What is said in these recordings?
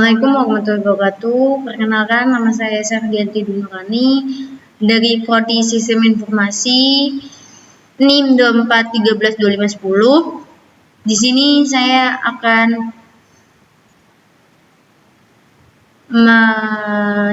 Assalamualaikum warahmatullahi wabarakatuh. Perkenalkan, nama saya Sardianti Dunurani dari Prodi Sistem Informasi NIM 24132510. Di sini saya akan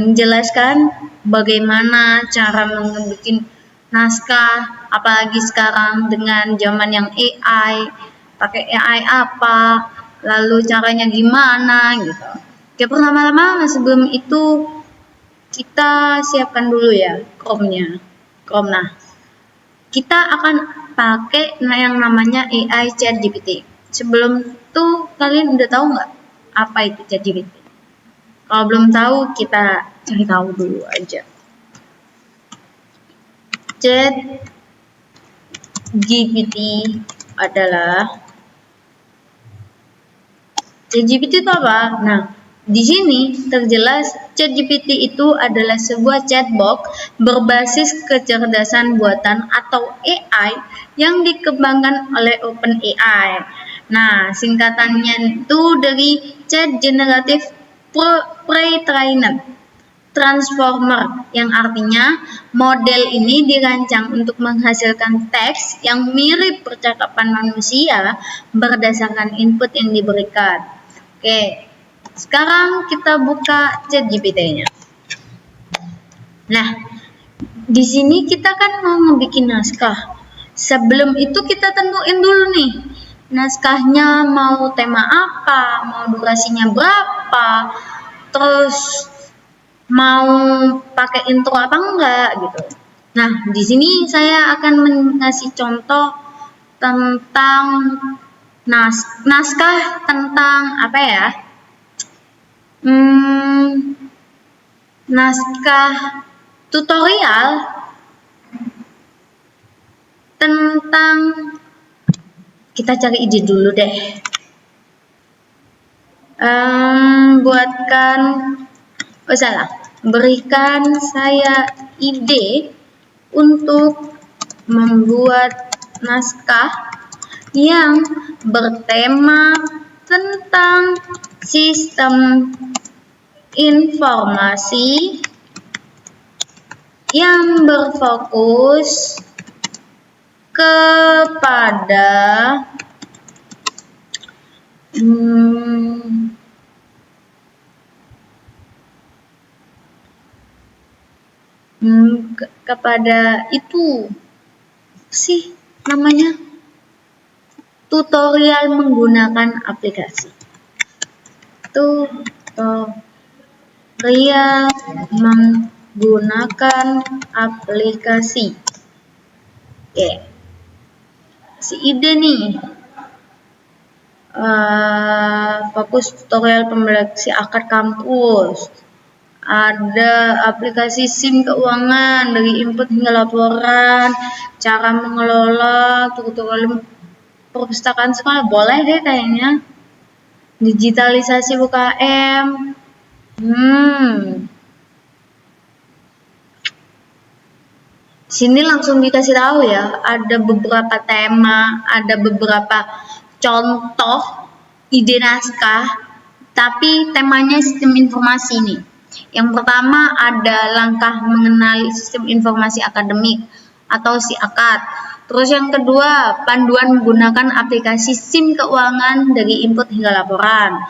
menjelaskan bagaimana cara membuat naskah, apalagi sekarang dengan zaman yang AI, pakai AI apa, lalu caranya gimana gitu. Oke, pertama-tama sebelum itu kita siapkan dulu ya Chrome-nya. Nah, kita akan pakai yang namanya AI ChatGPT. Sebelum itu kalian udah tahu nggak apa itu ChatGPT? Kalau belum tahu, kita cari tahu dulu aja. ChatGPT itu apa? Nah, di sini terjelas ChatGPT itu adalah sebuah chatbot berbasis kecerdasan buatan atau AI yang dikembangkan oleh OpenAI. Nah, singkatannya itu dari Chat Generative Pre-trained Transformer, yang artinya model ini dirancang untuk menghasilkan teks yang mirip percakapan manusia berdasarkan input yang diberikan. Oke, sekarang kita buka ChatGPT-nya. Nah, di sini kita kan mau ngebikin naskah. Sebelum itu kita tentuin dulu nih, naskahnya mau tema apa, mau durasinya berapa, terus mau pakai intro apa enggak gitu. Nah, di sini saya akan mengasih contoh tentang naskah tentang apa ya? Naskah tutorial tentang, kita cari ide dulu deh. Berikan saya ide untuk membuat naskah yang bertema tentang sistem informasi yang berfokus kepada itu sih namanya tutorial menggunakan aplikasi. Tutorial menggunakan aplikasi. Oke, si ide nih, fokus tutorial pembelajaran si akad kampus. Ada aplikasi SIM keuangan dari input hingga laporan, cara mengelola tutorial perpustakaan sekolah, boleh deh kayaknya. Digitalisasi UKM. Sini langsung dikasih tahu ya, ada beberapa tema, ada beberapa contoh ide naskah, tapi temanya sistem informasi nih. Yang pertama ada langkah mengenali sistem informasi akademik atau SIAKAD. Terus yang kedua, panduan menggunakan aplikasi SIM keuangan dari input hingga laporan.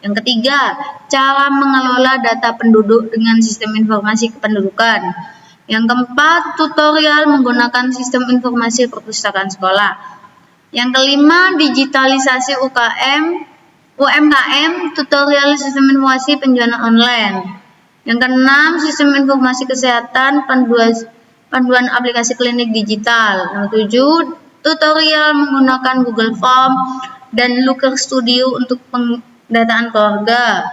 Yang ketiga, cara mengelola data penduduk dengan sistem informasi kependudukan. Yang keempat, tutorial menggunakan sistem informasi perpustakaan sekolah. Yang kelima, digitalisasi UMKM, tutorial sistem informasi penjualan online. Yang keenam, sistem informasi kesehatan, panduan aplikasi klinik digital. Yang ketujuh, tutorial menggunakan Google Form dan Looker Studio untuk pendataan keluarga.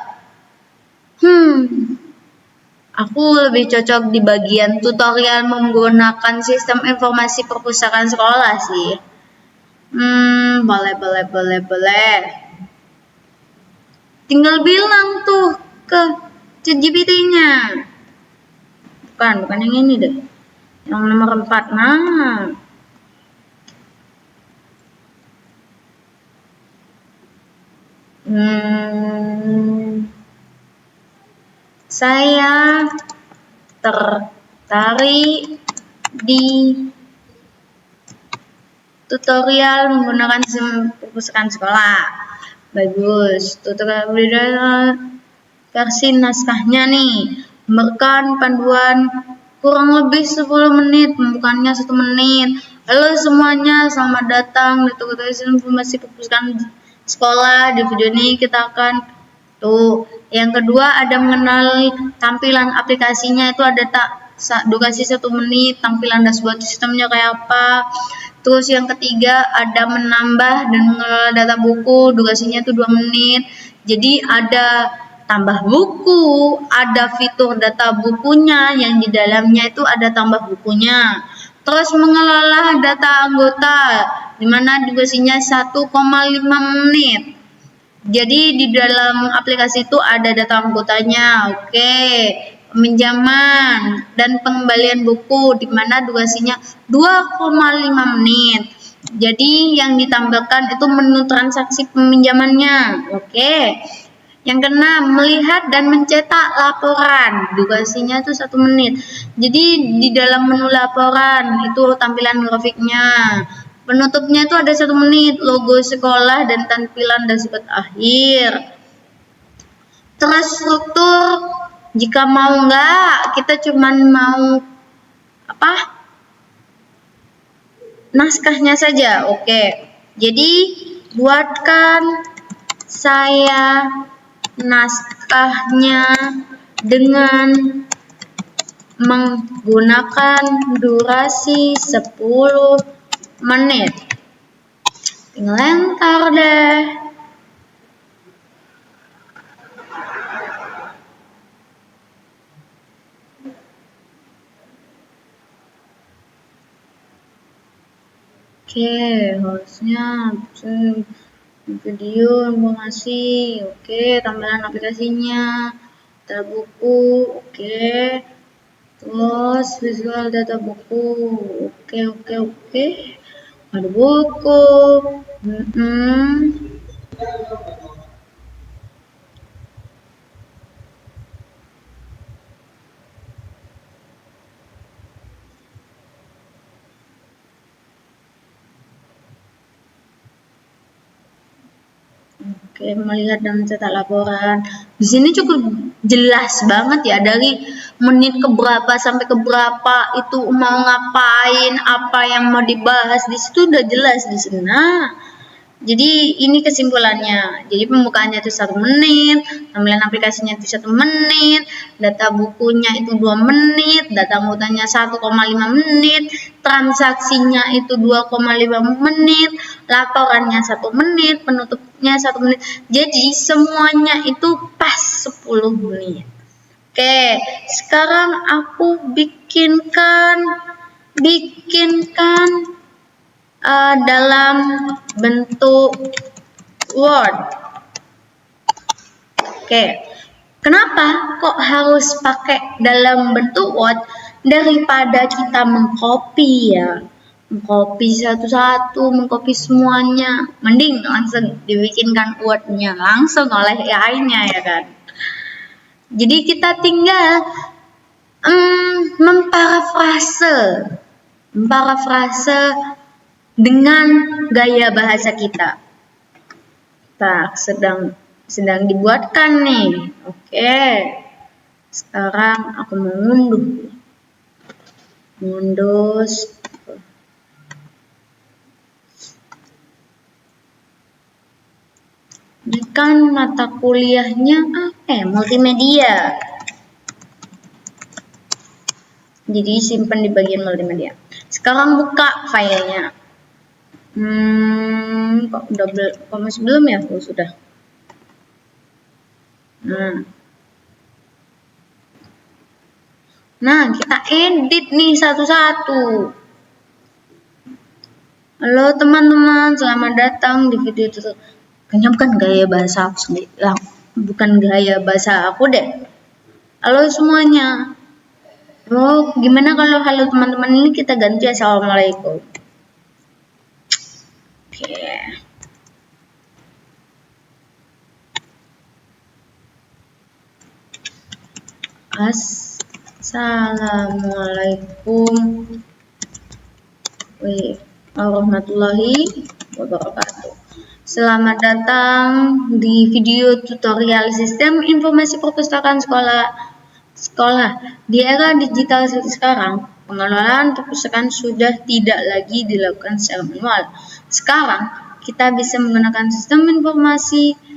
Aku lebih cocok di bagian tutorial menggunakan sistem informasi perpustakaan sekolah sih. Boleh. Tinggal bilang tuh ke ChatGPT-nya. Bukan yang ini deh. Yang nomor 4. Nah. Saya tertarik di tutorial menggunakan sistem perpustakaan sekolah. Bagus. Tutorial versi naskahnya nih. Memberikan panduan kurang lebih 10 menit, pembukaannya 1 menit. Halo semuanya, selamat datang di tutorial informasi perpustakaan sekolah. Di video ini kita akan yang kedua ada mengenali tampilan aplikasinya, itu ada durasi 1 menit, tampilan dashboard sistemnya kayak apa. Terus yang ketiga ada menambah dan mengelola data buku, durasinya itu 2 menit. Jadi ada tambah buku, ada fitur data bukunya yang di dalamnya itu ada tambah bukunya. Terus mengelola data anggota di mana durasinya 1,5 menit. Jadi di dalam aplikasi itu ada data anggotanya, peminjaman dan pengembalian buku di mana durasinya 2,5 menit. Jadi yang ditampilkan itu menu transaksi peminjamannya, Yang keenam, melihat dan mencetak laporan, durasinya itu 1 menit. Jadi di dalam menu laporan itu tampilan grafiknya. Penutupnya itu ada 1 menit, logo sekolah dan tampilan dashboard akhir. Terus struktur, jika mau kita cuman mau naskahnya saja, Jadi buatkan saya naskahnya dengan menggunakan durasi 10 menit. Tinggal enter deh. Harusnya video informasi, tampilan aplikasinya, data buku, terus visual data buku, ada buku, melihat dan mencetak laporan. Di sini cukup jelas banget ya, dari menit keberapa sampai keberapa itu mau ngapain, apa yang mau dibahas, di situ udah jelas di sini. Jadi ini kesimpulannya. Jadi pembukaannya itu 1 menit, tampilan aplikasinya itu 1 menit, data bukunya itu 2 menit, data anggotanya 1,5 menit, transaksinya itu 2,5 menit, laporannya 1 menit, penutupnya 1 menit. Jadi semuanya itu pas 10 menit. Sekarang aku bikinkan dalam bentuk Word. Kenapa kok harus pakai dalam bentuk Word daripada kita mengcopy ya? Mengcopy satu-satu, mengcopy semuanya. Mending langsung dibikinkan Word-nya langsung oleh AI-nya ya kan. Jadi kita tinggal memparafrase dengan gaya bahasa kita. Sedang dibuatkan nih. Sekarang aku mau ngunduh. Kan mata kuliahnya multimedia. Jadi simpan di bagian multimedia. Sekarang buka filenya. Kok masih belum ya? Sudah. Nah, kita edit nih satu-satu. Halo teman-teman, selamat datang di video itu. Kayaknya bukan gaya bahasa aku sendiri. Bukan gaya bahasa aku deh. Halo semuanya. Gimana kalau halo teman-teman ini kita ganti assalamualaikum. Assalamualaikum warahmatullahi wabarakatuh. Selamat datang di video tutorial sistem informasi perpustakaan sekolah. Di era digital sekarang, pengelolaan perpustakaan sudah tidak lagi dilakukan secara manual. Sekarang, kita bisa menggunakan sistem informasi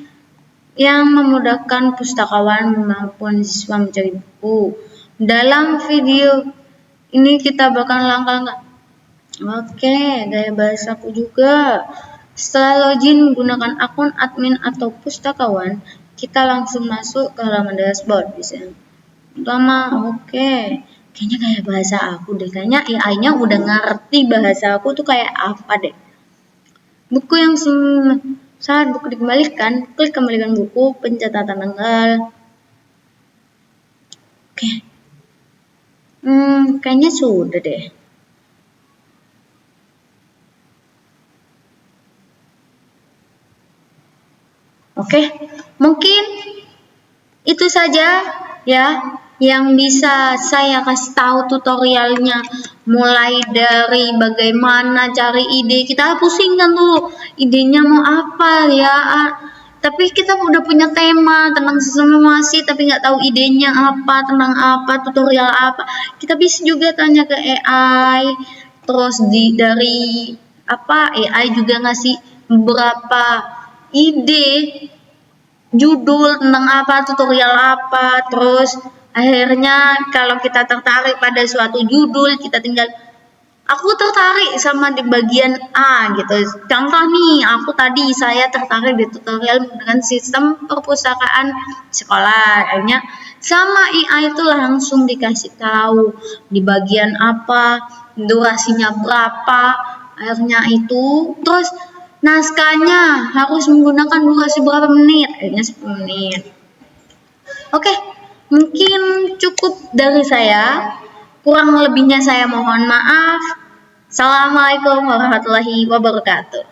yang memudahkan pustakawan maupun siswa mencari buku. Dalam video ini kita bakal langkah-langkah. Oke, gaya bahasaku juga. Setelah login menggunakan akun admin atau pustakawan, kita langsung masuk ke halaman dashboard bisa. Pertama, oke. Kayaknya gaya bahasa aku deh. Kayaknya AI-nya udah ngerti bahasa aku tuh kayak apa deh. Buku yang saat buku dikembalikan, klik kembalikan buku, pencatatan tanggal. Oke. Kayaknya sudah deh. Oke, mungkin itu saja ya yang bisa saya kasih tahu tutorialnya, mulai dari bagaimana cari ide. Kita pusing kan tuh idenya mau apa ya, tapi kita udah punya tema tentang sistem informasi tapi nggak tahu idenya apa, tentang apa, tutorial apa. Kita bisa juga tanya ke AI, terus dari AI juga ngasih beberapa ide, judul tentang apa, tutorial apa, terus akhirnya kalau kita tertarik pada suatu judul, kita tinggal aku tertarik sama di bagian A gitu. Contoh nih, saya tertarik di tutorial dengan sistem perpustakaan sekolah. Akhirnya sama AI itu langsung dikasih tahu di bagian apa, durasinya berapa, akhirnya itu, terus naskahnya harus menggunakan durasi berapa menit, akhirnya 10 menit. Oke, mungkin cukup dari saya. Kurang lebihnya saya mohon maaf. Assalamualaikum warahmatullahi wabarakatuh.